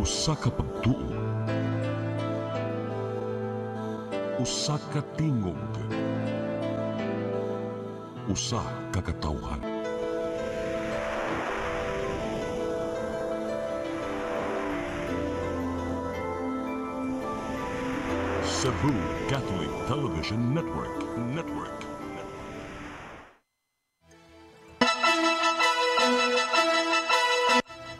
Usa ka pagtuo, usa ka tingog, usa ka katawhan. Cebu Catholic Television Network.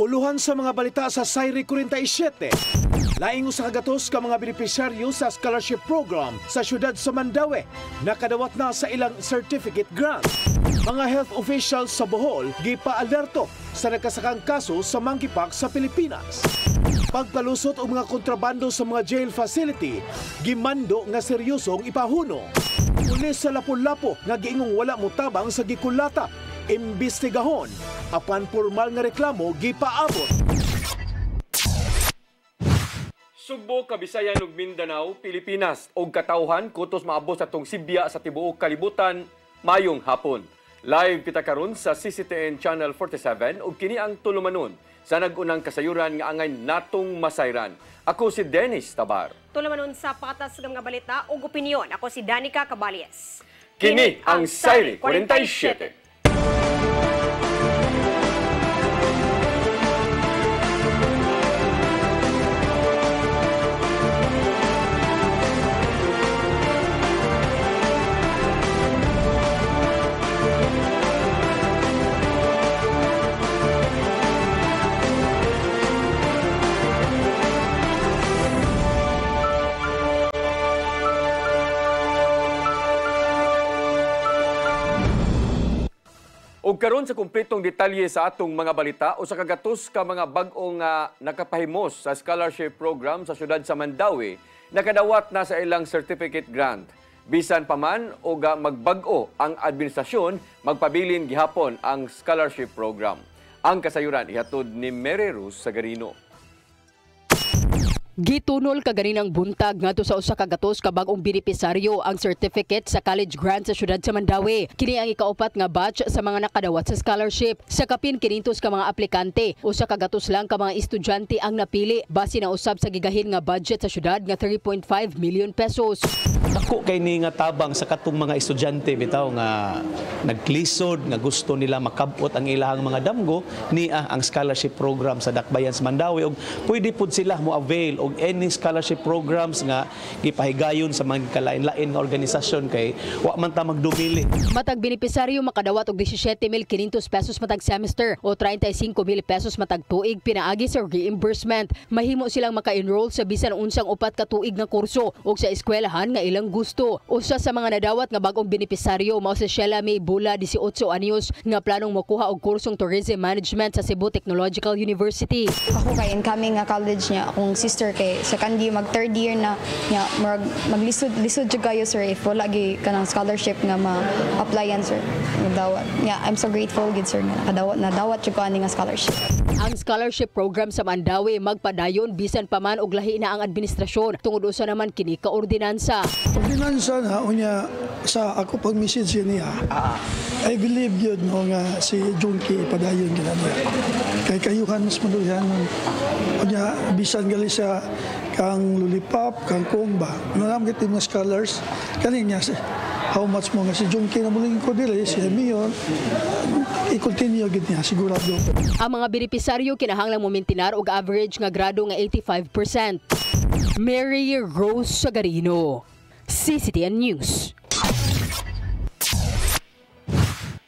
Uluhan sa mga balita sa Sayri 47. Laing usa ka gatos ka mga benepisyaryo sa scholarship program sa siyudad sa Mandaue nakadawat na sa ilang certificate grant. Mga health officials sa Bohol gipa-alerto sa nagkasakang kaso sa monkeypox sa Pilipinas. Pagpalusot o mga kontrabando sa mga jail facility, gimando nga seryosong ipahuno. Pulis sa Lapu-Lapu nga giingong wala motabang sa gikulata, imbestigahon, apan formal nga reklamo gipaabot. Sugbo, Kabisayan ug Mindanao, Pilipinas og katawhan kutos maabot sa tong Sibya sa tibuok kalibutan mayong hapon. Live kita karon sa CCTN Channel 47 ug kini ang tulumanon sa nagunang kasayuran nga angay natong masayran. Ako si Dennis Tabar. Tulumanon sa patas nga balita ug opinyon. Ako si Danica Caballes. Kini ang Sayri 47. Og karon sa kumpletong detalye sa atong mga balita o sa kagatos ka mga bag-ong nakapahimos sa scholarship program sa siyudad sa Mandaue, nakadawat na sa ilang certificate grant. Bisan pa man o magbag-o ang administrasyon, magpabilin gihapon ang scholarship program. Ang kasayuran ihatod ni Mary Ruz Sagarino. Gitunol kaganinang buntag ngadto sa usa ka gatos ka bag-ong benepisaryo ang certificate sa college grant sa siyudad sa Mandaue. Kini ang ikaupat nga batch sa mga nakadawat sa scholarship. Sa kapin 500 ka mga aplikante, usa ka gatos lang ka mga estudyante ang napili base na usab sa gigahin nga budget sa siyudad nga 3.5 million pesos. Dako kay ni nga tabang sa katong mga estudyante bitaw nga naglisod nga gusto nila makabot ang ilahang mga damgo niya ang scholarship program sa Dakbayan sa Mandaue ug pwede pud sila mo avail og any scholarship programs nga gipahigayon sa mga kalain-lain nga organisasyon kay wa man ta magdumili. Matag benepisaryo makadawat og 17,500 pesos matag semester o 35,000 pesos matag tuig pinaagi sa reimbursement. Mahimo silang maka-enroll sa bisan unsang upat ka tuig nga kurso o sa eskwelahan nga ilang gusto. Usa sa mga nadawat nga bag-ong benepisaryo mao si Sheila May Bula, 18 anyos, nga planong makuha og kursong tourism management sa Cebu Technological University. Ako kay incoming nga college niya, akong sister kay second year mag third year na niya maglisod jud kayo sir if wala gi kanang scholarship nga ma-applyan sir. Nadawat. Yeah, I'm so grateful gid sir nga nadawat jud ko ani nga scholarship. Ang scholarship program sa Mandaue magpadayon bisan pa man og lahi na ang administrasyon tungod usa naman kini ka ordinansa. Ordinansa na unya sa ako pag message niya. I believe yun no nga si Junki padayon gid niya. Kay kayuhan mas maduyan unya bisan gali sa kang lulipap kang kumba. Naram kay mga scholars kaninya how much mo nga si Junki na muling ko dili si Mayor i-continue gid niya sigurado. Ang mga benepisaryo kinahanglang momentenar og average nga grado nga 85%. Mary Rose Sagarino, CCTN News.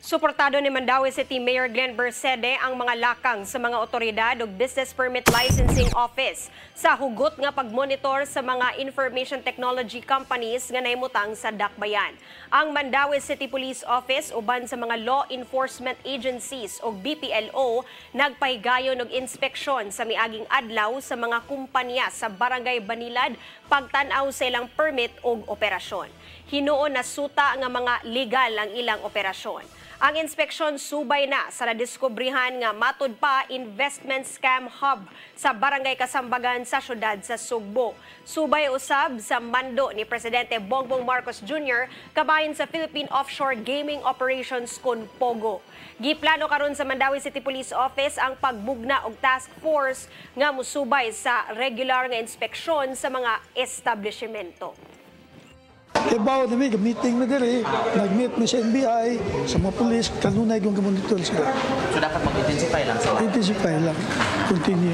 Suportado ni Mandaue City Mayor Glenn Bersede ang mga lakang sa mga otoridad ug Business Permit Licensing Office sa hugot nga pagmonitor sa mga information technology companies nga nahimutang sa Dakbayan. Ang Mandaue City Police Office uban sa mga law enforcement agencies o BPLO nagpahigayon og inspeksyon sa miaging adlaw sa mga kumpanya sa Barangay Banilad pagtan-aw sa ilang permit og operasyon. Hinuon na suta nga mga legal ang ilang operasyon. Ang inspeksyon subay na sa nadiskubrihan nga matud pa investment scam hub sa Barangay Kasambagan sa syudad sa Sugbo. Subay usab sa mando ni Presidente Bongbong Marcos Jr. kabahin sa Philippine Offshore Gaming Operations kun Pogo. Giplano karon sa Mandawi City Police Office ang pagbugna og task force nga musubay sa regular nga inspeksyon sa mga establishmento. Ibaw na may meeting na diri, nag-meet mi sa NBI, sa mga polis, kanunay kong kamonitor sila. So dapat mag-intensify lang sila? Intensify lang, continue.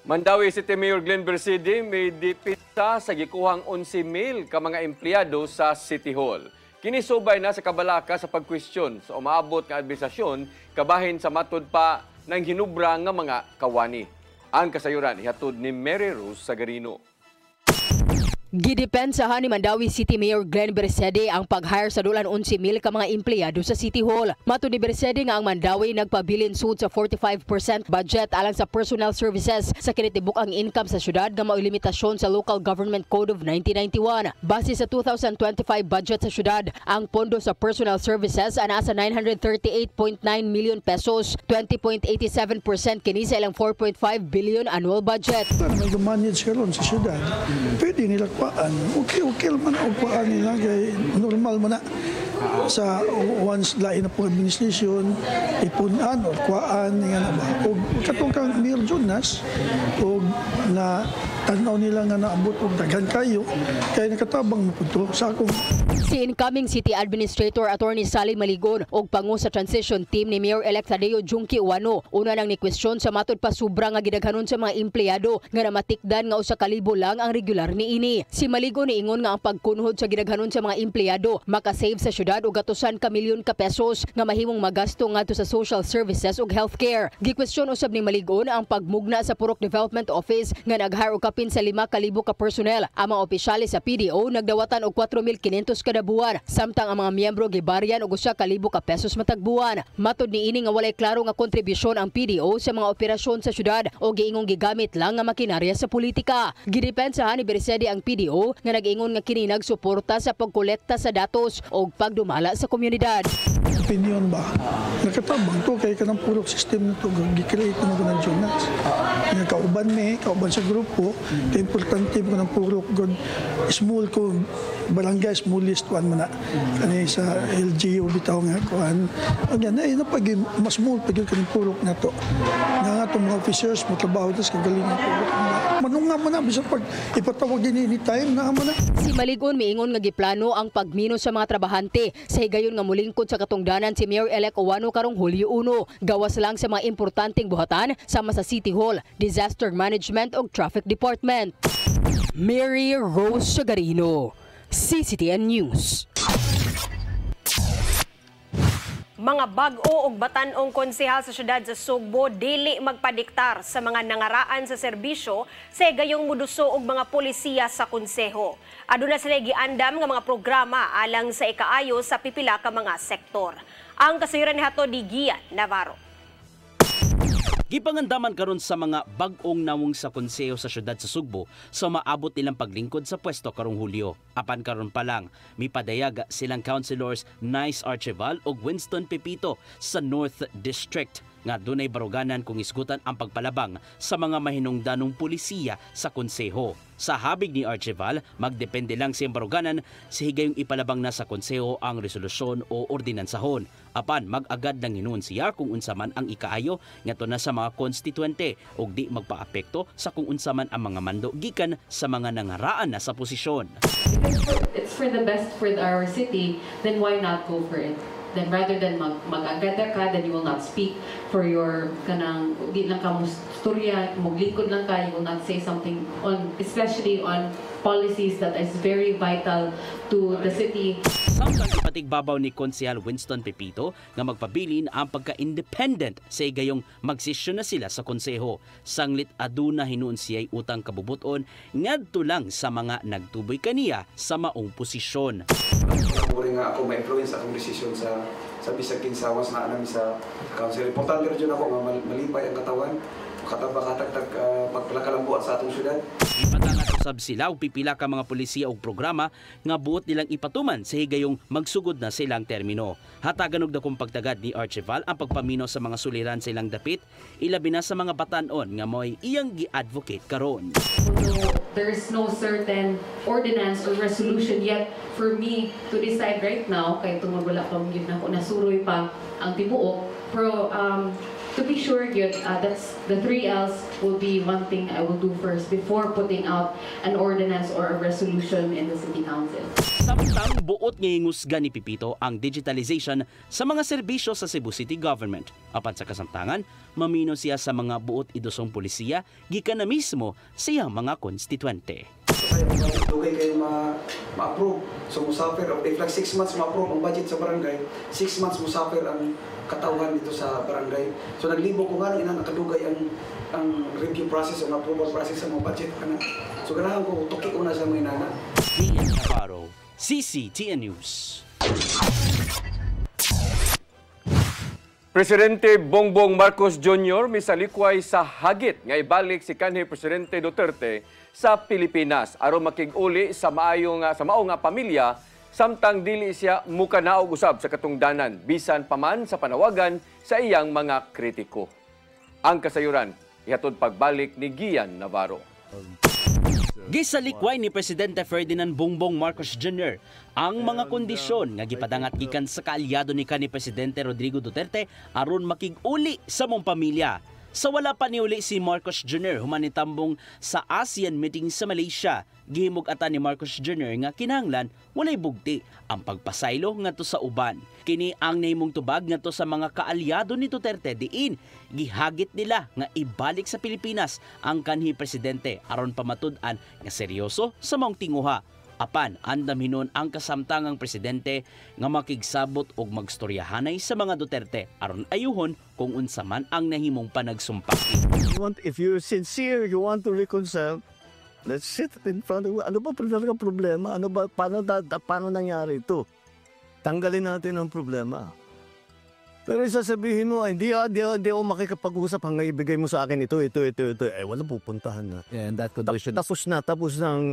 Mandawi City Mayor Glenn Bersidi may dipita sa gikuhang 11,000 ka mga empleyado sa City Hall. Kinisubay na sa kabalaka sa pagkwestiyon sa umaabot nga administrasyon kabahin sa matud pa ng hinubra nga mga kawani. Ang kasayuran ihatod ni Mary Rose Sagarino. Gidepensahan ni Mandawi City Mayor Glenn Bersidi ang pag-hire sa dulan 11,000 ka mga empleyado sa City Hall. Matud ni Bersidi nga ang Mandawi nagpabilin sud sa 45% budget alang sa personal services sa kinitibuk ang income sa syudad nga mao limitasyon sa Local Government Code of 1991. Base sa 2025 budget sa syudad, ang pondo sa personal services ana sa 938.9 million pesos, 20.87% kini sa ilang 4.5 billion annual budget. Para may manage karon sa syudad, pwede nila paan. Okay man ang paan nila kay normal man na sa once lain na po administration ipunan o kuaan nga na ba o katong kang Mayor Jonas o na tanaw nila nga naabot og daghan kayo kay nakatabang mo punto sa akong si incoming City Administrator Attorney Sally Maligon og pangu sa transition team ni Mayor-elect Tadeo Junki Uwano una nang ni question sa matud pa sobra nga gidaghanon sa mga empleyado nga namatikdan nga usa ka libo lang ang regular niini. Si Maligon niingon nga ang pagkunhod sa gidaghanon sa mga empleyado makasave sa syudad og gatusan ka milyon ka pesos nga mahimong magasto ngadto sa social services ug healthcare. Gikwestiyon usab ni Maligon ang pagmugna sa Purok Development Office nga nag-hire og kapin sa 5,000 ka personnel. Ang mga opisyales sa PDO nagdawatan og 4,500 kada buwan samtang ang mga miyembro gibaryan og 1,000 ka pesos matag buwan. Matud niini nga walay klaro nga kontribusyon ang PDO sa mga operasyon sa syudad o giingong gigamit lang nga makinarya sa politika. Gidepensahan ni Bersidi ang PDO nga nag-ingon nga kini nagsuporta sa pagkolekta sa datos o pagdumala sa komunidad. opinion ba? Nakatabang to kay kanang purok system na to gi-create na mga Jonas. Nga kauban sa grupo, kay importante mo kanang purok god small ko barangay smallest one man na kani sa LGU bitaw nga kuan. Agyan na pag mas small pag kanang purok na to. Nga to mga officers mo trabaho tas kagalingan purok. Manunga man na bisan pag ipatawag din anytime na man na. Si Maligon miingon nga giplano ang pagmino sa mga trabahante sa higayon nga mulingkod sa katungdanan si Mayor-elect Uwano karong Hulyo 1. Gawas lang sa mga importanteng buhatan sama sa City Hall, Disaster Management ug Traffic Department. Mary Rose Sagarino, CCTN News. Mga bag-o ug batan-ong konsehal sa syudad sa Sugbo dili magpadiktar sa mga nangaraan sa serbisyo sa gayong muduso og mga polisiya sa konseho. Aduna sila giandam nga mga programa alang sa ikaayo sa pipila ka mga sektor. Ang kasayuran ni Hato di Gian Navarro. Gipangandaman karon sa mga bag-ong nawong sa konseho sa syudad sa Sugbo sa maabot nilang paglingkod sa pwesto karong Hulyo. Apan karon pa lang, mipadayag silang councilors Nice Archival ug Winston Pepito sa North District nga dunay baruganan kung isgutan ang pagpalabang sa mga mahinungdanong pulisiya sa konseho. Sa habig ni Archival, magdepende lang siyang baruganan sa higayong ipalabang na sa konseho ang resolusyon o ordinansahon. Apan mag-agad nang hinuon siya kung unsa man ang ikaayo ngadto na sa mga konstituente ug di magpaapekto sa kung unsa man ang mga mando gikan sa mga nangaraan na sa posisyon. It's for the best for our city, then why not go for it? Then rather than mag-agada ka, then you will not speak for your kanang di lang ka musturya, maglingkod lang ka, you will not say something on, especially on policies that is very vital to the city. Samtang ipatigbabaw ni Konsehal Winston Pepito nga magpabilin ang pagka-independent sa igayong magsisyon na sila sa konseho. Sanglit aduna hinuon siya'y utang kabubuton ngadto lang sa mga nagtuboy kaniya sa maong posisyon. Uri nga ako ma-influence akong desisyon sa bisag kinsawas na anami sa council. Importante rin ako nga malipay ang katawan katabakatag pagpalakalambuan sa atong syudad. Ipatangat usab sila og pipila ka mga polisiya og programa nga buot nilang ipatuman sa higayong magsugod na silang termino. Hatagan og dakong pagtagad ni Archival ang pagpamino sa mga suliran sa ilang dapit, ilabi na sa mga batan-on nga mo'y iyang gi-advocate karon. There is no certain ordinance or resolution yet for me to decide right now, kaya tungod wala pa mo na ako nasuroy pa ang tibuok. Pero to be sure, that's the 3 L's will be one thing I will do first before putting out an ordinance or a resolution in the City Council. Samtang buot ngayong husga ni Pipito ang digitalization sa mga serbisyo sa Cebu City Government. Apan sa kasamtangan, mamino siya sa mga buot idosong polisiya, gikan na mismo siyang mga konstituente. Dugay kayo ma-approve. So musafir, if like 6 months ma-approve ang budget sa barangay, 6 months musafir ang katauhan dito sa barangay. So naglibo ko nga ina nakadugay ang review process, ang approval process sa mga budget. So ganahan ko, tuki ko na sa mga inana. Ian Navarro, CCTN News. Presidente Bongbong Marcos Jr. misalikway sa hagit nga ibalik si kanhi Presidente Duterte sa Pilipinas aron makig-uli sa mao nga pamilya samtang dili siya mukanaog usab sa katungdanan bisan pa man sa panawagan sa iyang mga kritiko. Ang kasayuran ihatod pagbalik ni Gian Navarro. Gisalikway ni Presidente Ferdinand Bongbong Marcos Jr. ang mga kondisyon nga gipadangat gikan sa kaalyado ni kanhi Presidente Rodrigo Duterte aron makig-uli sa mong pamilya. Sa wala pa niuli si Marcos Jr. humanitambong sa ASEAN meeting sa Malaysia, gihimog ata ni Marcos Jr. nga kinahanglan walay bugti ang pagpasaylo ngadto sa uban. Kini ang nahimong tubag ngadto sa mga kaalyado ni Duterte diin gihagit nila nga ibalik sa Pilipinas ang kanhi presidente aron pamatud-an nga seryoso sa maong tinguha. Apan andam hinon ang kasamtangang presidente nga makigsabot og magstoryahanay sa mga Duterte aron ayuhon kung unsa man ang nahimong panagsumpaki. If you're sincere, you want to reconcile, let's sit in front of you. Ano ba talaga problema? Ano ba paano nangyari ito? Tanggalin natin ang problema. Pero sasabihin mo, hindi ako makikipag-usap hanggang ibigay mo sa akin ito. Wala pupuntahan na. Yeah, and that condition. Tapos na,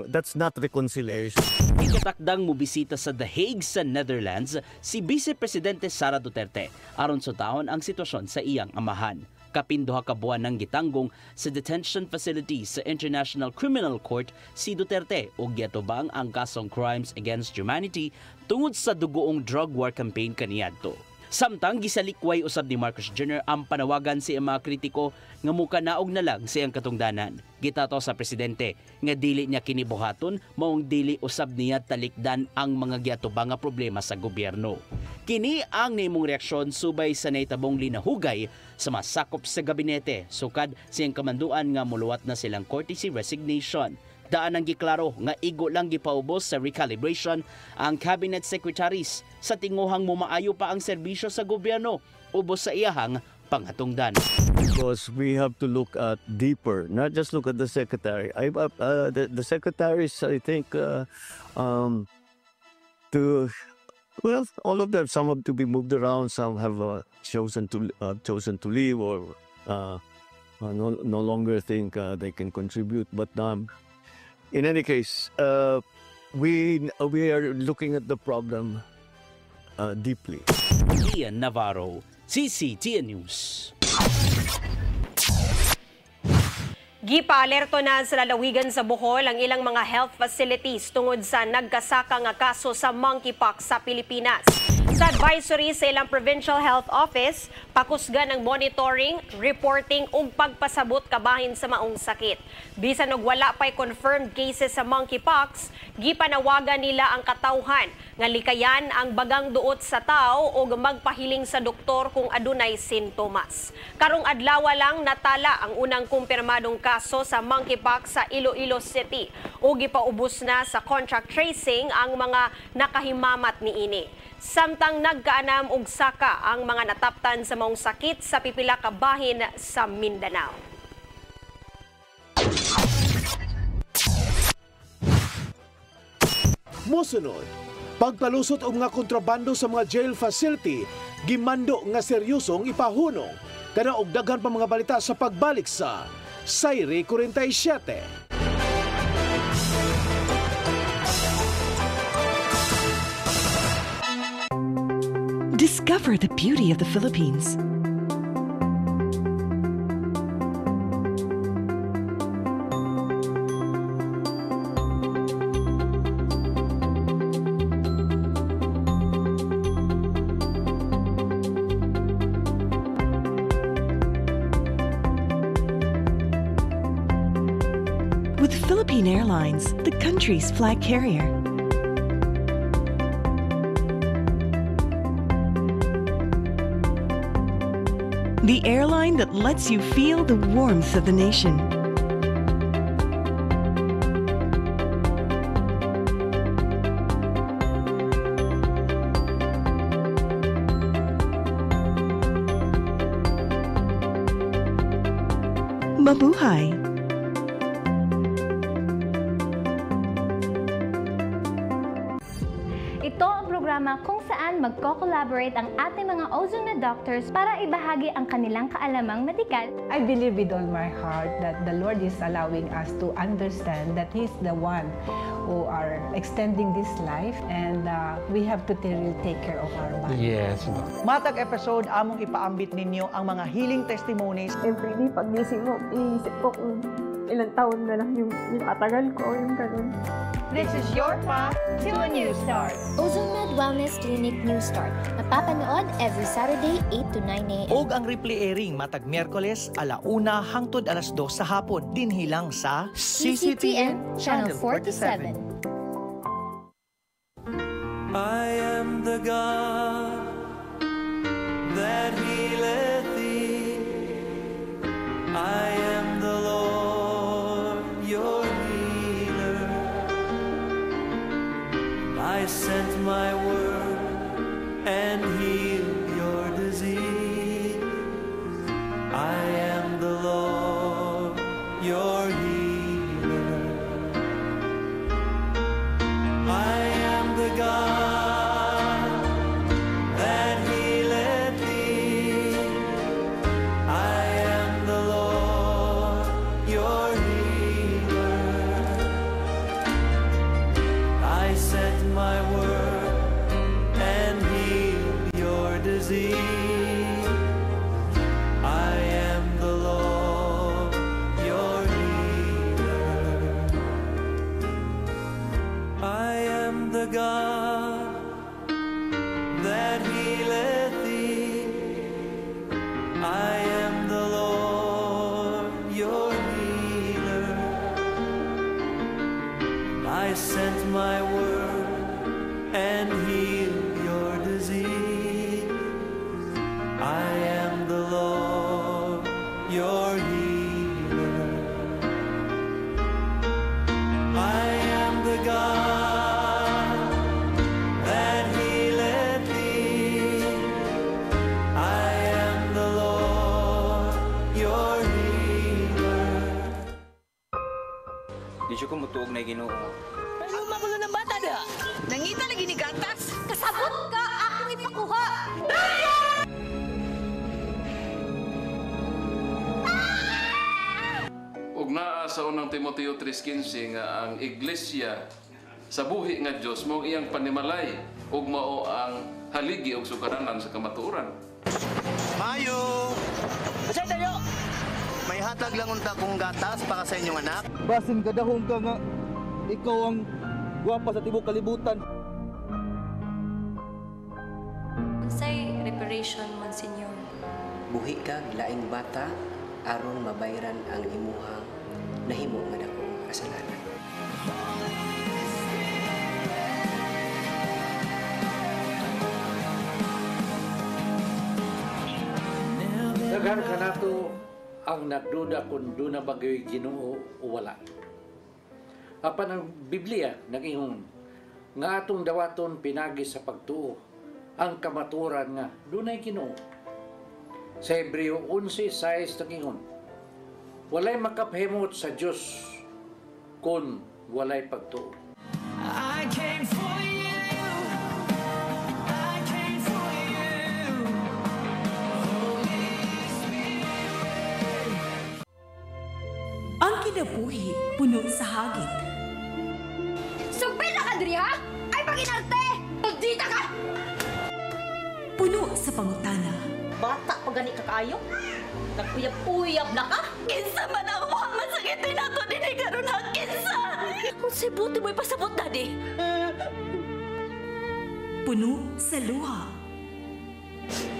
that's not reconciliation. Ikatakdang mubisita sa The Hague sa Netherlands si Vice Presidente Sara Duterte aron sutaon ang sitwasyon sa iyang amahan. Kapinduha ka buwan ng gitanggong sa detention facility sa International Criminal Court si Duterte ug giatubang ang kasong crimes against humanity tungod sa dugoong drug war campaign kaniadto. Samtang gisalikway usab ni Marcos Jr. ang panawagan sa mga kritiko nga mukanaog na lang siyang katungdanan. Gitato sa presidente nga dili niya kinibuhaton maong dili usab niya talikdan ang mga giatubang nga problema sa gobyerno. Kini ang nahimong reaksyon subay sa nahitabong linahugay sa masakop sa gabinete sukad siyang kamanduan nga muluwat na silang courtesy resignation. Daan ang giklaro nga igo lang gipaubos sa recalibration ang cabinet secretaries sa tinguhang mumaayo pa ang serbisyo sa gobyerno ubos sa iyahang pangatungdan. Because we have to look at deeper, not just look at the secretary. The secretaries, I think, all of them, some have to be moved around, some have chosen to leave or no longer think they can contribute. But in any case, we are looking at the problem deeply. Ian Navarro, CCTN News. Gipa-alerto na sa lalawigan sa Bohol ang ilang mga health facilities tungod sa nagkasaka nga kaso sa monkeypox sa Pilipinas. Sa advisory sa ilang Provincial Health Office, pakusgan ang monitoring, reporting ug pagpasabot kabahin sa maong sakit. Bisan og wala pa'y confirmed cases sa monkeypox, gipanawagan nila ang katawhan nga likayan ang bagang duot sa tao ug magpahiling sa doktor kung adunay sintomas. Karong adlaw lang natala ang unang kumpirmadong kaso sa monkeypox sa Iloilo City ug gipaubos na sa contact tracing ang mga nakahimamat niini. Samtang nagkaanam og saka ang mga nataptan sa maong sakit sa pipila ka bahin sa Mindanao. Mosunod, pagpalusot og mga kontrabando sa mga jail facility, gimando nga seryosong ipahunong. Kana og daghan pa mga balita sa pagbalik sa Sayre 47. Discover the beauty of the Philippines. With Philippine Airlines, the country's flag carrier. The airline that lets you feel the warmth of the nation. Mabuhay! Ito ang programa kung saan magko-collaborate ang ating mga ozone na doctors para ibahagi ang kanilang kaalamang medikal. I believe with all my heart that the Lord is allowing us to understand that He's the one who are extending this life and we have to really take care of our body. Yes. Matag episode, among ipaambit ninyo ang mga healing testimonies. Every day, pag gising mo, iisip ko kung ilang taon na lang yung katagal ko, yung ganun. This is your path to a new start. OzoneMed Wellness Clinic New Start. Napapanood every Saturday, 8 to 9 a.m. Og ang replay airing matag Miyerkules, 1:00 hangtod 2:00 sa hapon. Dinhilang sa CCTN Channel 47. I am the God that healeth thee. I am the Lord, your healer. I sent my word and healed your disease. I am the Lord, your healer. I am the God that healeth thee. I am the Lord, your healer. I sent my word and healed your disease. I am the Lord, your healer. I am the God that healeth thee. I am the Lord, your healer. I sent my word and healed your disease. I am the Lord, your healer. I am the God that healeth thee. I am the Lord, your healer. Di siya kumutuog na Ginoo. Ano magulo ng bata da? Nangita lagi ni gatas? Kasabot ka! Akong ipakuha! Ug naa sa unang Timoteo 3:15 nga ang iglesia sa buhi nga Dios mao iyang panimalay ug mao ang haligi ug sugaranan sa kamatuoran. Mayo! Basta tayo! May hatag lang unta kong gatas para sa inyong anak. Basin kadahong ka nga ikaw ang gwapa sa tibok kalibutan. Unsay reparation, Monsignor? Buhi kag laing bata aron mabayran ang imuhang nahimo nga dakong kasalanan. Daghan ka nato ang nagduda kung doon na bagay Ginoo o wala. Apan ang Biblia nag-ingon nga atong dawaton pinagi sa pagtuo ang kamaturan nga doon ay Ginoo. Sa Hebreo 11:6 nag-ingon walay makapahimot sa Dios kung walay pagtuo. I came for you. I came for you. Holy Spirit. nabuhi, puno sa hagit. Sugpil na ka, Dri, ha? Ay, pag-inarte! Dita ka! Puno sa pangutana. Bata pa gani ka kayo? Nagpuyab-puyab na ka? Kinsa man ang mga masakitin nato din ay karon ha? Kinsa! Kung si buti mo'y pasabot na di. Puno sa luha.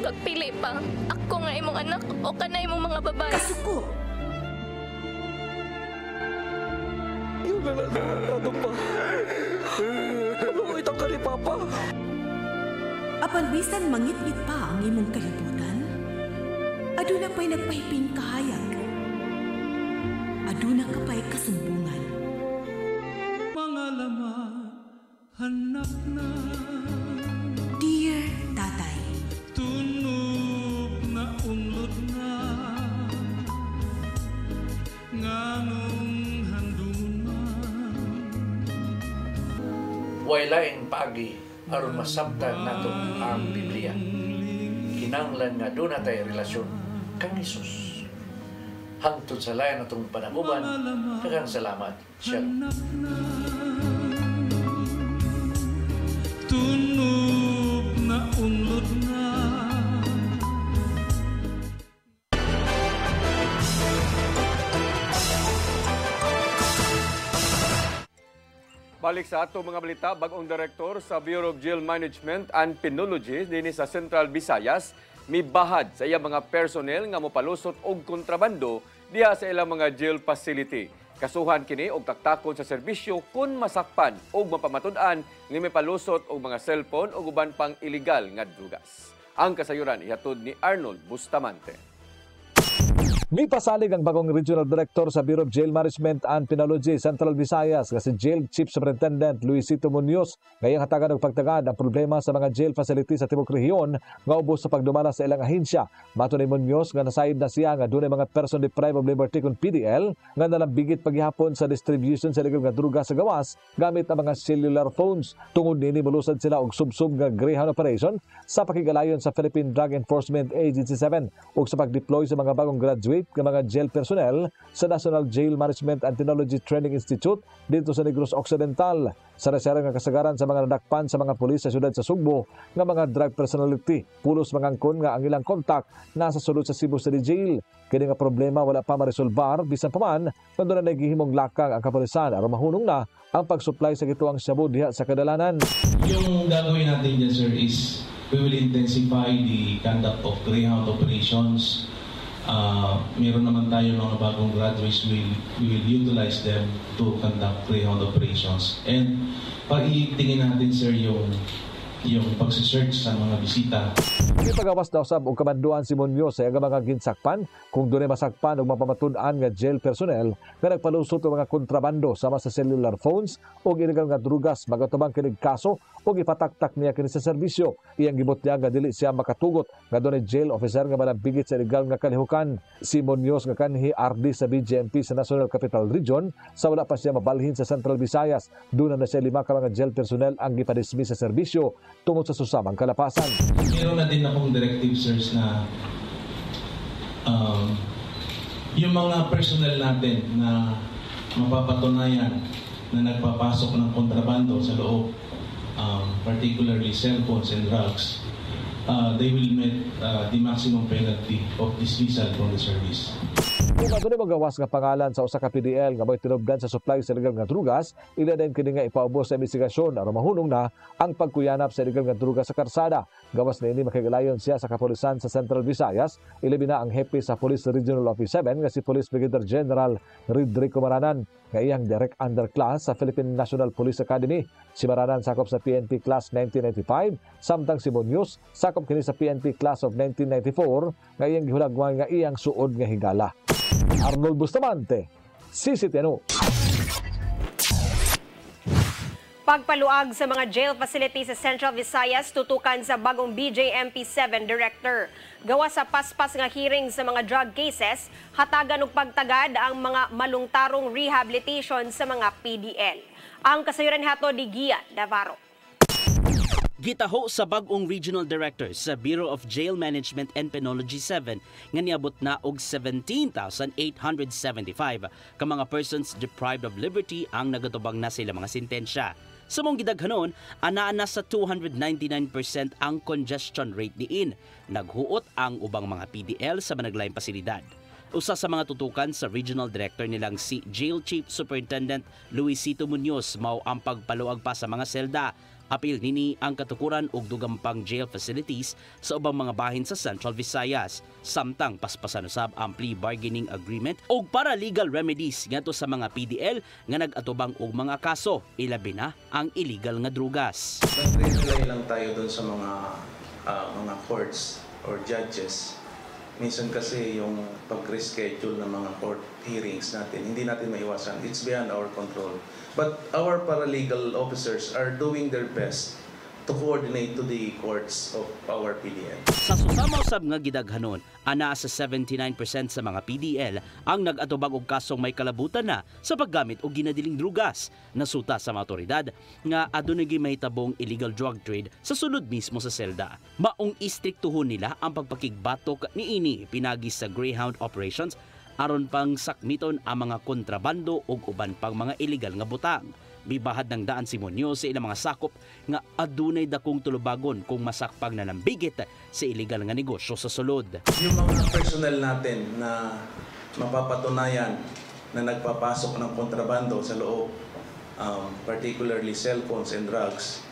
Pagpili pa, ako nga imong anak o kana imong mga babae. Kasuko. Yung ano pa? Ano mo itang ka ni Papa? Apan bisan mangit-ngit pa ang imong kalibutan, aduna pa'y nagpahiping kahayag. Aduna ka pa'y kasumbungan. Mga laman, hanap na. Dear Tatay, Tunog na unlod na. Nganong handuman. Way laing paagi aron masabtan nato ang Biblia. Kinahanglan nga doon natay relasyon kang Hesus. Hangtod sa layan natong panaguban, daghang salamat. Shalom. Tunog na unlod na. Balik sa ato mga balita, bagong direktor sa Bureau of Jail Management and Penology dinhi sa Central Visayas mibahad sa iyang mga personnel nga mopalusot og kontrabando diha sa ilang mga jail facility. Kasuhan kini og taktakon sa serbisyo kun masakpan og mapamatud-an nga may palusot og mga cellphone o uban pang illegal nga drugas. Ang kasayuran ihatod ni Arnold Bustamante. Mipasalig ang bagong Regional Director sa Bureau of Jail Management and Penology Central Visayas nga si Jail Chief Superintendent Luisito Munoz ngayong hatagan og pagtagad ang problema sa mga jail facility sa tibuok rehiyon nga ubos sa pagdumala sa ilang ahensya. Mato ni Munoz nga nasayod na siya nga dunay mga person deprived of liberty kun PDL nga nalambigit paghihapon sa distribution sa illegal nga druga sa gawas gamit ang mga cellular phones. Tungod nini molusad sila og subsub nga Greyhound operation sa pakigalayon sa Philippine Drug Enforcement Agency 7 ug sa pagdeploy sa mga bagong graduate ng mga jail personnel sa National Jail Management and Technology Training Institute dito sa Negros Occidental. Sa resera nga kasagaran sa mga nadakpan sa mga pulis sa siyudad sa Sugbo nga mga drug personality, pulos mangangkon nga ang ilang kontak nasa sulod sa Cebu City Jail. Kini nga problema wala pa maresolbar bisan pa man kundo na nagihimong lakang ang kapulisan aron mahunong na ang pagsupply sa gituang shabu diha sa kadalanan. Yung gagawin natin dyan, sir, is we will intensify the conduct of Greyhound operations. Meron naman tayo mga bagong graduates, we will utilize them to conduct Greyhound operations. And pag-itingin natin, sir, yung pagsisearch sa mga bisita. Ipagawas daw sab og kamanduan si Munoz sa mga ginsakpan kung dunay masakpan og mapamatud-an nga jail personnel nga nagpalusot og mga kontrabando sama sa cellular phones ug illegal nga drugas magatubang kining kaso ug ipataktak niya kini sa serbisyo. Iyang gibutya nga dili siya makatugot nga dunay jail officer nga malambigit sa illegal nga kalihukan. Si Munoz nga kanhi RD sa BJMP sa National Capital Region sa wala pa siya mabalhin sa Central Visayas. Doon na siya 5 ka mga jail personnel ang gipadismiss sa serbisyo tungod sa susamang kalapasan. Meron na din akong directive, sirs, na yung mga personnel natin na mapapatunayan na nagpapasok ng kontrabando sa loob, particularly cellphones and drugs, they will meet the maximum penalty of dismissal from the service. Kung adunay magawas nga pangalan sa usa ka PDL nga may tinubdan sa supply sa illegal nga drugas, ila din kini nga ipaubos sa investigasyon aron mahunong na ang pagkuyanap sa illegal nga drugas sa karsada. Gawas na ini makigalayon siya sa kapulisan sa Central Visayas, ilabi na ang hepe sa Police Regional Office 7 nga si Police Brigadier General Rodrigo Maranan nga iyang direct underclass sa Philippine National Police Academy. Si Maranan sakop sa PNP Class 1995, samtang si Munoz sakop kini sa PNP Class of 1994 nga iyang gihulagwan nga iyang suod nga higala. Arnold Bustamante, CCTN. Pagpaluag sa mga jail facilities sa Central Visayas tutukan sa bagong BJMP 7 Director. Gawa sa paspas nga hearing sa mga drug cases, hatagan og pagtagad ang mga malungtarong rehabilitation sa mga PDL. Ang kasayuran hato di Gia Navarro. Gitaho sa bag-ong Regional Director sa Bureau of Jail Management and Penology 7 nga niabot na og 17,875 ka mga persons deprived of liberty ang nagatubang na sila mga sentensya. Sa mong gidaghanon, anaa na sa 299% ang congestion rate diin. Naghuot ang ubang mga PDL sa managlayong pasilidad. Usa sa mga tutukan sa Regional Director nilang si Jail Chief Superintendent Luisito Munoz mao ang pagpaluag pa sa mga selda. Apil nini ang katukuran og dugang pang jail facilities sa ubang mga bahin sa Central Visayas. Samtang paspasan usab ang plea bargaining agreement og para legal remedies ngadto sa mga PDL nga nag-atubang og mga kaso, ilabi na ang illegal nga drugas. Nag-rely lang tayo doon sa mga courts or judges. Minsan kasi yung pag-reschedule ng mga court hearings natin, hindi natin maiwasan. It's beyond our control. But our paralegal officers are doing their best to coordinate to the courts of our PDL. Sa susamaw sab nga gidaghanon, ana sa 79% sa mga PDL ang nag-atubang og kasong may kalabutan na sa paggamit og ginadiling drugas. Nasuta sa mga otoridad nga adunay mahitabo illegal drug trade sa sulod mismo sa selda. Maong istriktuhon nila ang pagpakigbatok niini pinagi sa Greyhound operations aron pang sakmiton ang mga kontrabando ug uban pang mga illegal nga butang. Bibahad ng daan si Munoz sa ilang mga sakop nga adunay dakong tulubagon kung masakpag na nambigit sa illegal nga negosyo sa sulod. Yung mga personnel natin na mapapatunayan na nagpapasok ng kontrabando sa loob, particularly cellphones and drugs,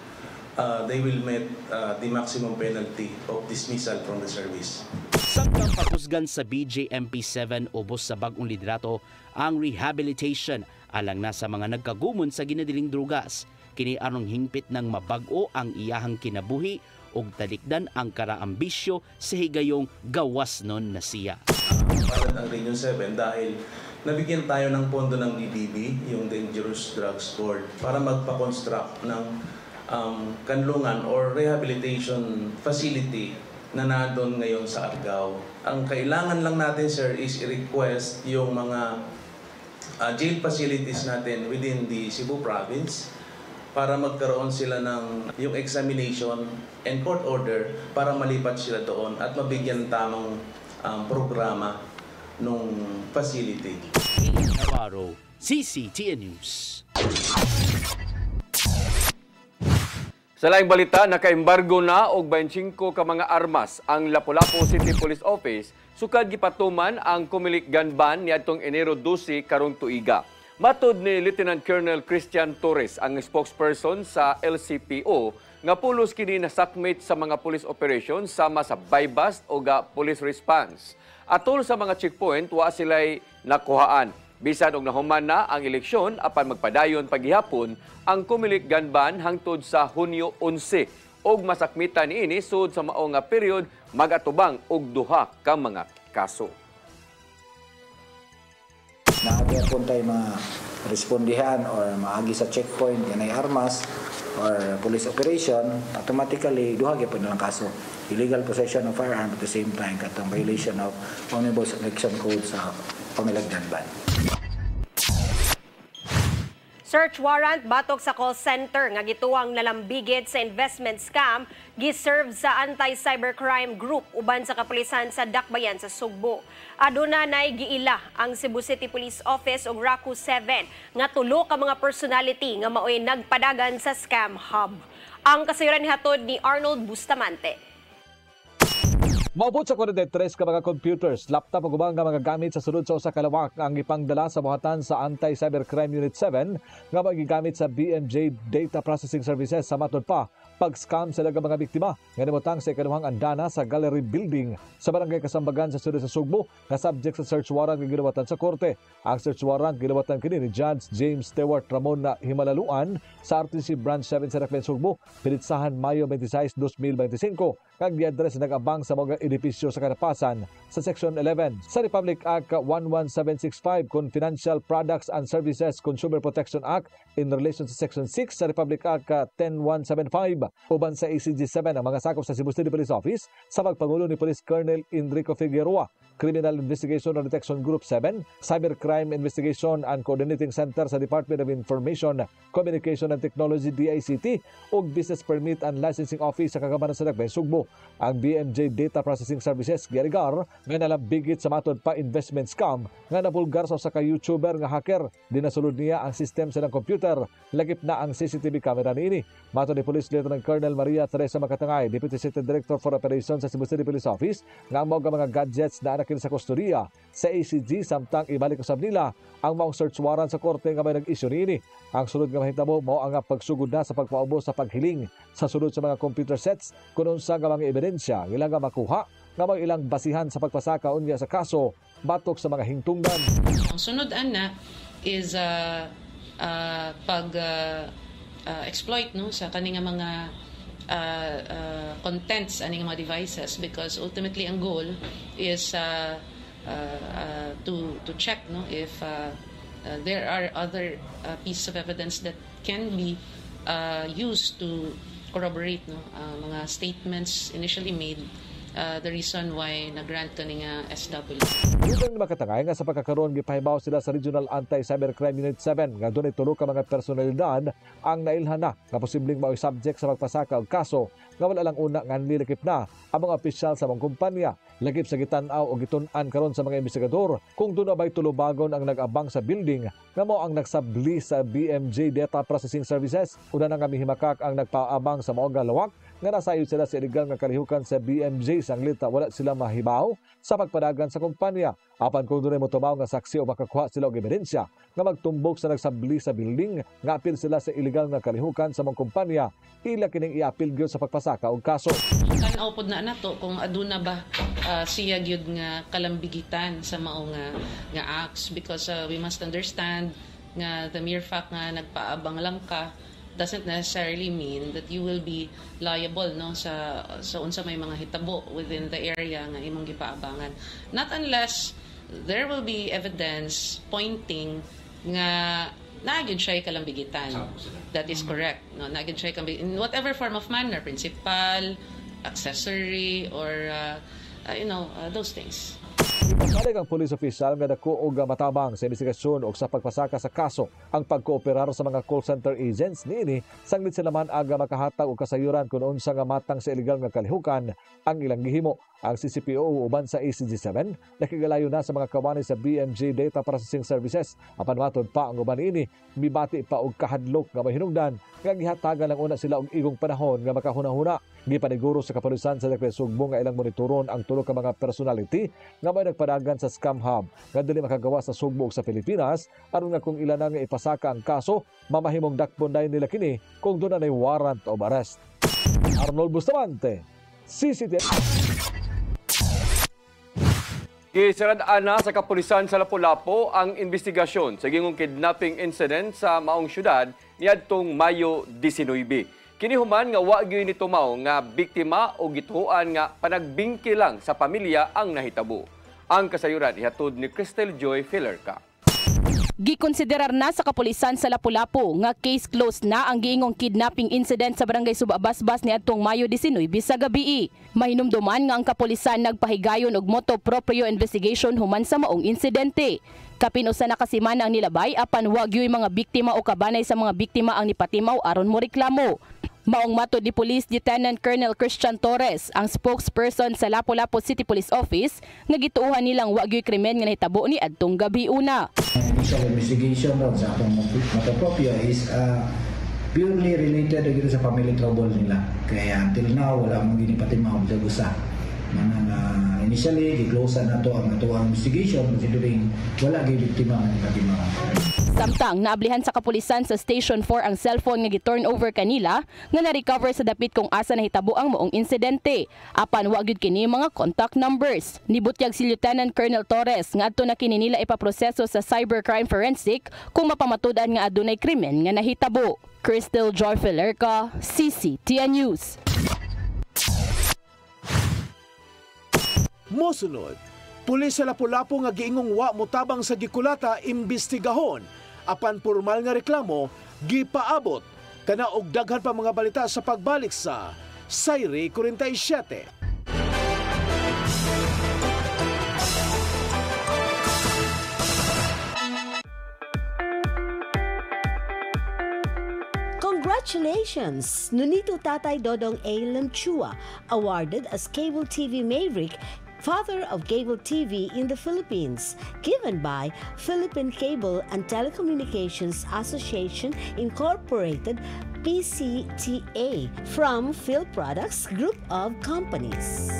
they will meet the maximum penalty of dismissal from the service. Samtang pakusgan sa BJMP7 ubos sa bagong liderato ang rehabilitation alang na sa mga nagkagumon sa ginadiling drugas. Kini anong hingpit ng mabag-o ang iyahang kinabuhi ug talikdan ang karaambisyo sa higayong gawas nun na siya. Palad ang Region 7 dahil nabigyan tayo ng pondo ng DDB, yung Dangerous Drugs Board, para magpa-construct ng kanlungan or rehabilitation facility na nandun ngayon sa Argao. Ang kailangan lang natin, sir, is i-request yung mga jail facilities natin within the Cebu province para magkaroon sila ng yung examination and court order para malipat sila doon at mabigyan tamang programa nung facility. Navarro, CCTN News. Sa laing balita, naka-embargo na og 25 ka mga armas ang Lapu-Lapu City Police Office sukad gipatuman ang Kumilik gun ban niadtong Enero 12 karong tuiga. Matud ni Lieutenant Colonel Christian Torres, ang spokesperson sa LCPO, nga pulos kini nasakmit sa mga police operations sama sa buy-bust o police response. Atol sa mga checkpoint, wa sila'y nakuhaan. Bisan og nahuman na ang eleksyon apan magpadayon paghihapon ang Kumilik gun ban hangtod sa Hunyo 11 og masakmitan niini sud sa mao nga period magatubang og duha ka mga kaso. Naagi po tayo mga respondihan or maagi sa checkpoint ganay armas or police operation, automatically duha gyapon lang kaso. Illegal possession of firearm at the same time katong violation of Omnibus Election Code sa Kumilik gun ban. Search warrant batok sa call center nga gituwang nalambigit sa investment scam giserve sa anti-cybercrime group uban sa kapulisan sa Dakbayan sa Sugbo. Aduna nay giila ang Cebu City Police Office ug RACU 7 nga tulo ka mga personality nga maoy nagpadagan sa scam hub. Ang kasayuran nihatod ni Arnold Bustamante. Maabot sa 43 ka mga computers, laptop ug ubang mga gamit sa sulod sa usa ka lawak ang ipangdala sa buhatan sa Anti-Cybercrime Unit 7 nga magigamit sa BMJ Data Processing Services sa matod pa pag-scam sila mga biktima nga nimutang sa ikaduhang andana sa Gallery Building sa Barangay Kasambagan sa sulod sa Sugbo nga subject sa search warrant nga ginawatan sa korte. Ang search warrant ginawatan kini ni Judge James Stewart Ramon na Himalaluan sa RTC Branch 7 sa Dakbayan Sugbo pinitsahan Mayo 26, 2025 kag gi-address nag-abang sa mga edipisyo sa kanapasan sa Section 11 sa Republic Act 11765 kon Financial Products and Services Consumer Protection Act in relation sa Section 6 sa Republic Act 10175 uban sa ACG-7 ang mga sakop sa Cebu City Police Office sa pagpangulo ni Police Colonel Enrico Figueroa, Criminal Investigation and Detection Group 7, Cybercrime Investigation and Coordinating Center sa Department of Information, Communication and Technology DICT ug Business Permit and Licensing Office sa Kagamanan sa Dagbay, Sugbo. Ang BMJ Data Processing Services gialigar nga nalambigit sa matod pa investment scam nga nabulgar sa usa ka YouTuber nga hacker. Dinasulod niya ang system sa ng computer, lagip na ang CCTV camera niini. Matod ni Police Lieutenant Colonel Maria Teresa Makatangay, Deputy City Director for Operations sa Cebu City Police Office, nga ang mga gadgets na anakin sa kustodiya sa ACG samtang ibalik usab nila ang maong search warrant sa korte nga may nag-issue niini. Ang sulod nga mahitabo mao ang pagsugod na sa pagpaubos sa paghiling sa sulod sa mga computer sets kung unsa nga mga ebidensya ilang nga makuha nga mag ilang basihan sa pagpasaka unya sa kaso batok sa mga hingtungdan. Ang sunod ana is exploit no sa kaning mga contents aning mga devices, because ultimately ang goal is to check no if there are other pieces of evidence that can be used to corroborate no mga statements initially made, the reason why na-grant kani nga SW. Dugang makatangay nga sa pagkakaroon gipahibaw sila sa Regional Anti-Cybercrime Unit 7 nga doon tulo ka mga personalidad ang nailhan na nga posibleng mao'y subject sa pagpasaka og kaso nga wala lang una nga nilakip na ang mga opisyal sa mga kumpanya. Lagip sa gitan-aw o gitun-an karon sa mga investigador kung doon abay tulubagon ang nag-abang sa building nga mao ang nagsabli sa BMJ Data Processing Services. Una na nga mihimakak ang nagpaabang sa maong galawak nga nasayod sila sa illegal nga kalihukan sa BMJ sanglit wala sila mahibaw sa pagpadagan sa kumpanya. Apan kung doon ay motumaw nga saksi o makakuha sila og ebidensya nga magtumbok sa nagsabli sa building nga apil sila sa illegal nga kalihukan sa mga kumpanya, ila kining iapil gyud sa pagpasaka og kaso. Tan-aw pod na nato kung aduna ba siya gyud nga kalambigitan sa mao nga acts, because we must understand nga the mere fact nga nagpaabang lang ka doesn't necessarily mean that you will be liable no sa unsa may mga hitabo within the area nga imong gipaabangan, not unless there will be evidence pointing nga naagid siya kalambigitan. That is correct no, naagid siya in whatever form of manner, principal, accessory, or those things. Ipasalig ang police official nga dako og matabang sa investigasyon o sa pagpasaka sa kaso ang pagkooperar sa mga call center agents niini sanglit sila man aga makahatag og kasayuran kung unsa nga matang sa illegal nga kalihukan ang ilang gihimo. Ang CCPO uban sa ACG-7 nakigalayo na sa mga kawani sa BMJ Data Processing Services. Apan matod pa ang uban ini mibati pa og kahadlok nga mahinungdan nga gihatagan lang una sila og igong panahon nga makahuna-huna. Gipaniguro sa kapulisan sa Dagbay, Sugbo nga ilang monitoron ang tulo ka mga personality nga may nagpadagan sa scam hub nga dili makagawa sa Sugbo ug sa Pilipinas aron nga kung ilan nga ipasaka ang kaso mamahimong dakpon nila kini kung doon na warrant of arrest. Arnold Bustamante, CCTV. Gisaradaan na sa kapulisan sa Lapu-Lapu ang investigasyon sa gingong kidnapping incident sa maong syudad niadtong Mayo 19. Kinihuman nga wa gyud ni tumaw nga biktima o gituan nga panagbingki lang sa pamilya ang nahitabo. Ang kasayuran ihatod ni Cristel Joy Filerca. Gikonsiderar na sa kapulisan sa Lapu-Lapu nga case closed na ang giingong kidnapping incident sa barangay Subabasbas niadtong Mayo 19 sa gabii. Mahinumduman nga ang kapulisan nagpahigayon og moto proprio investigation human sa maong insidente. Kapinusa na kasiman ang nilabay apan wa gyud mga biktima o kabanay sa mga biktima ang nipatimaw aron mo reklamo. Maong matod ni Police Lieutenant Colonel Christian Torres, ang spokesperson sa Lapu-Lapu City Police Office, nga gituuhan nilang wa gyud krimen nga nahitabo ni adtong gabi una. Initial investigation sa atong matapropio is purely related sa family trouble nila. Kaya until now wala mong ginipatimaw sa gusa. Initially, gi-close na to ang investigation considering wala gyud biktima nga nipatimaw. Samtang naablihan sa kapulisan sa Station 4 ang cellphone nga gi-turn over kanila nga na-recover sa dapit kung asa nahitabo ang moong insidente. Apan wa gyud kini mga contact numbers. Nibutyag si Lieutenant Colonel Torres nga adto na kini nila ipaproseso sa cybercrime forensic kung mapamatud-an nga adunay krimen nga nahitabo. Cristel Joy Filerca, CCTN News. Mosunod, pulis sa Lapu-Lapu nga giingong wa motabang sa gikulata imbestigahon apan formal nga reklamo gipaabot. Kana og daghan pa mga balita sa pagbalik sa Sayri 47. Congratulations! Nunito Tatay Dodong A. Lamchua, awarded as Cable TV Maverick, Father of Cable TV in the Philippines, given by Philippine Cable and Telecommunications Association Incorporated, PCTA, from Phil Products Group of Companies.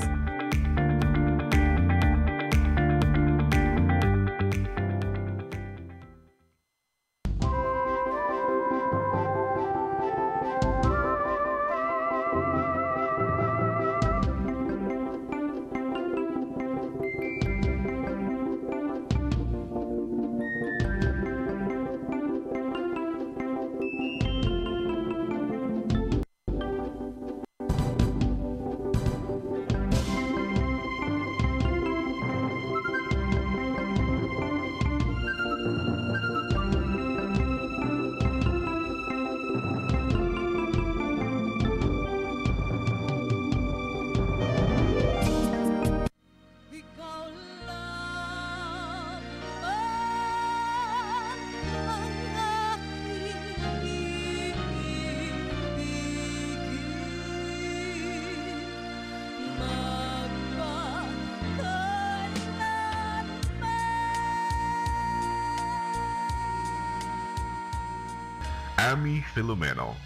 Ami Filomeno,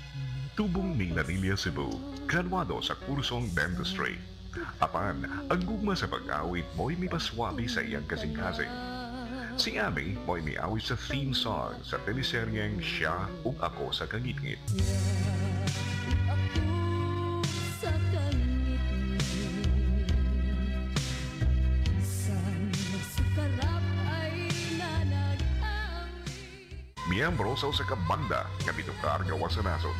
tubong ni Lanilla, Cebu, graduado sa kursong dentistry. Apan, ang gugma sa pag-awit mo'y mipaswabi sa iyang kasing-kasing. Si Ami mo'y miawit sa theme song sa teleseryeng Siya ug Ako sa Kangit-ngit. Miyembro sa kabanda nga bitukar gawas sa nason,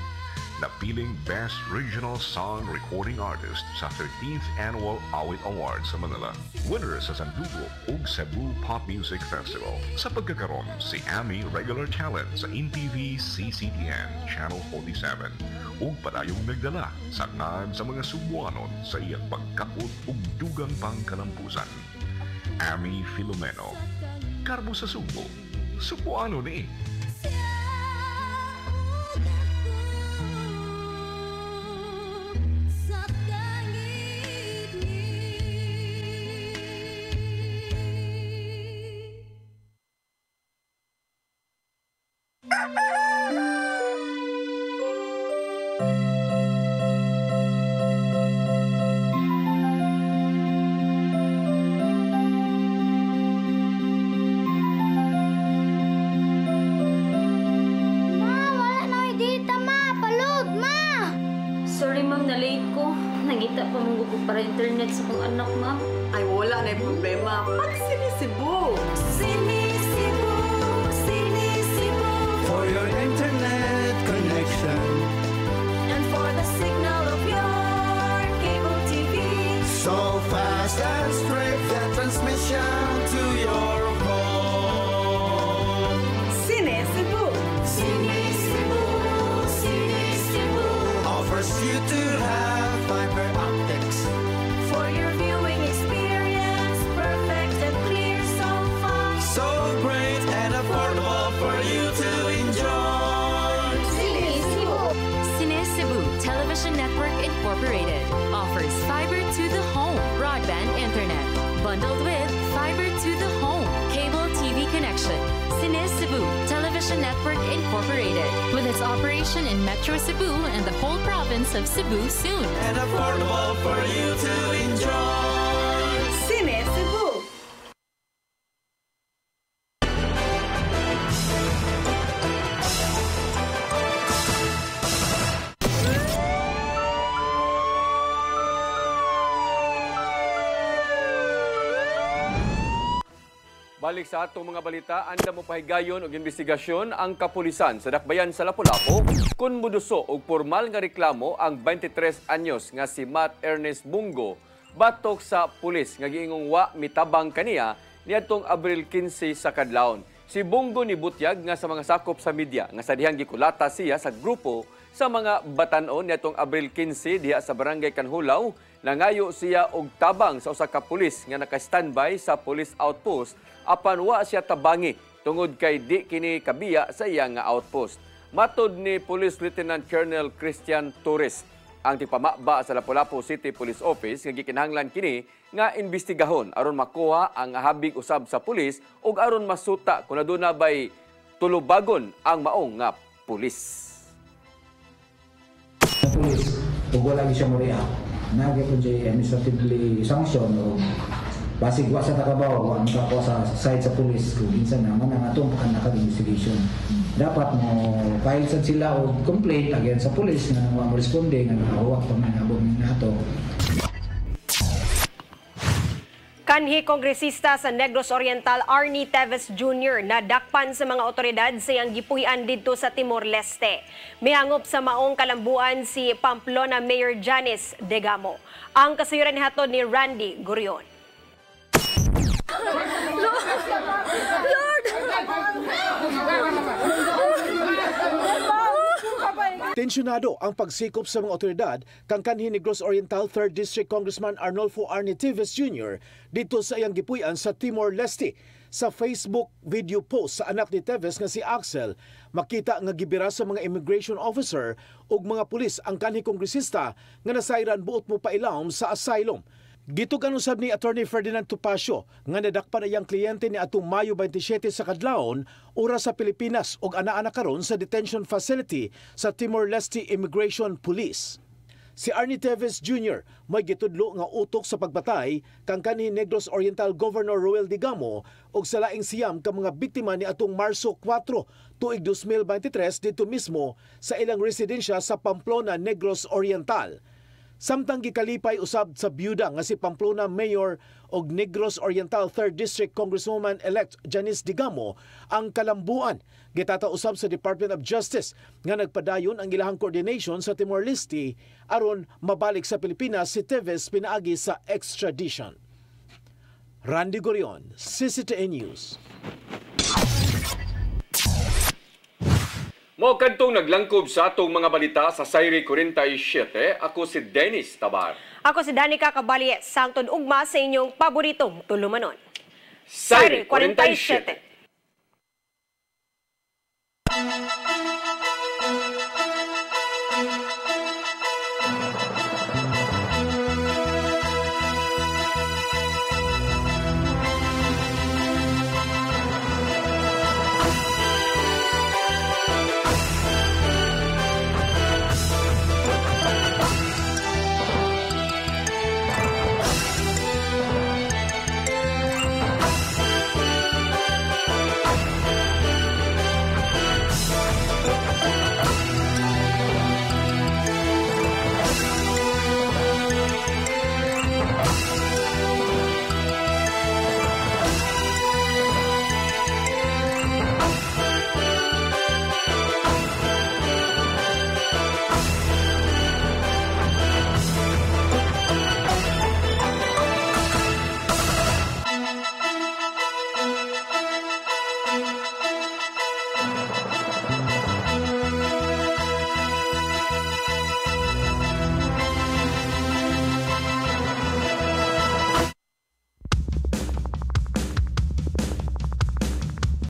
napiling Best Regional Song Recording Artist sa 13th Annual Awit Awards sa Manila. Winner sa Sandugo ug Cebu Pop Music Festival. Sa pagkakaroon, si Ami regular talent sa NTV CCTN Channel 47 ug padayong nagdala sa ngan sa mga Subuanon sa iyang pagkapot ug dugang pangkalampusan. Ami Filomeno, karbo sa Subo, Subuano ni. Para internet sa kong anak, ma'am. Ay, wala na yung problema. Pag-Sinisibu! Sinisibu! Sinisibu! For your internet connection and for the signal of your cable TV. So fast and straight that transmission to your home. Sinisibu! Sinisibu! Sinisibu! Offers you to have fiber optics. For your viewing experience, perfect and clear so far. So great and affordable for you to enjoy. Sinisibu. Sinisibu Television Network Incorporated offers fiber to the home broadband internet bundled with fiber to the home cable TV connection. Sinisibu Television Network Incorporated, with its operation in Metro Cebu and the whole province of Cebu soon. And affordable for you to enjoy. Sinisibu. Balik sa atong mga balita, anda mo pahigayon og investigasyon ang kapulisan sa dakbayan sa Lapu-Lapu kun moduso og formal nga reklamo ang 23 anyos nga si Matt Ernest Bungo batok sa pulis nga giingong wa mitabang kaniya niadtong Abril 15 sa kadlawon. Si Bongo ni Butyag nga sa mga sakop sa media nga sa dihang gikulata siya sa grupo sa mga batanon niadtong Abril 15 diha sa Barangay Kanhulaw, nangayo siya og tabang sa usa ka pulis nga naka-standby sa police outpost apan wa siya tabangi tungod kay di kini kabiya sa iya nga outpost. Matod ni Police Lieutenant Colonel Christian Torres, ang tipamaba sa Lapu-Lapu City Police Office nga gikinahanglan kini nga imbestigahon aron makuha ang habig usab sa pulis ug aron masuta kung aduna bay tulubagon ang maong nga pulis. Sa pulis, ug wala siya mo react, nagipon siya administratively sanction o basig wa sa takabaw, ang tako sa side sa pulis kung minsan naman ang atong pagkakag-investigation. Dapat mo file sad sila og complaint against sa pulis nga nang mo responde nga nakawak pa man abog nato. Kanhi kongresista sa Negros Oriental Arnie Teves Jr. nadakpan sa mga otoridad sa iyang gipuy-an didto sa Timor-Leste. Mihangop sa maong kalambuan si Pamplona Mayor Janice Degamo. Ang kasayuran nihatod ni Randy Gurion. Tensyonado ang pagsikop sa mga otoridad kang kanhi Negros Oriental 3rd District Congressman Arnolfo Arnie Teves Jr. dito sa iyang gipuy-an sa Timor-Leste. Sa Facebook video post sa anak ni Teves nga si Axel, makita nga gibira sa mga immigration officer ug mga pulis ang kanhi kongresista nga nasayran buot mo pailawom sa asylum. Gitugan usab ni Attorney Ferdinand Topacio nga nadakpan iyang kliyente ni atong Mayo 27 sa kadlawon oras sa Pilipinas ug ana-ana karon sa detention facility sa Timor-Leste Immigration Police. Si Arnie Teves Jr. may gitudlo nga utok sa pagbatay kang kanhi Negros Oriental Governor Roel Degamo ug sa laing siyam ka mga biktima ni atong Marso 4 tuig 2023 dito mismo sa ilang residensya sa Pamplona, Negros Oriental. Samtang gikalipay usab sa byuda nga si Pamplona Mayor og Negros Oriental 3rd District Congresswoman-elect Janice Degamo ang kalambuan. Gitata usab sa Department of Justice nga nagpadayon ang ilahang coordination sa Timor-Leste aron mabalik sa Pilipinas si Teves pinaagi sa extradition. Randy Gurion, CCTN News. Mo kadtong naglangkob sa atong mga balita sa Sayri 47, ako si Dennis Tabar. Ako si Danica Caballes, sangtod ugma sa inyong paboritong tulumanon. Sayri 47.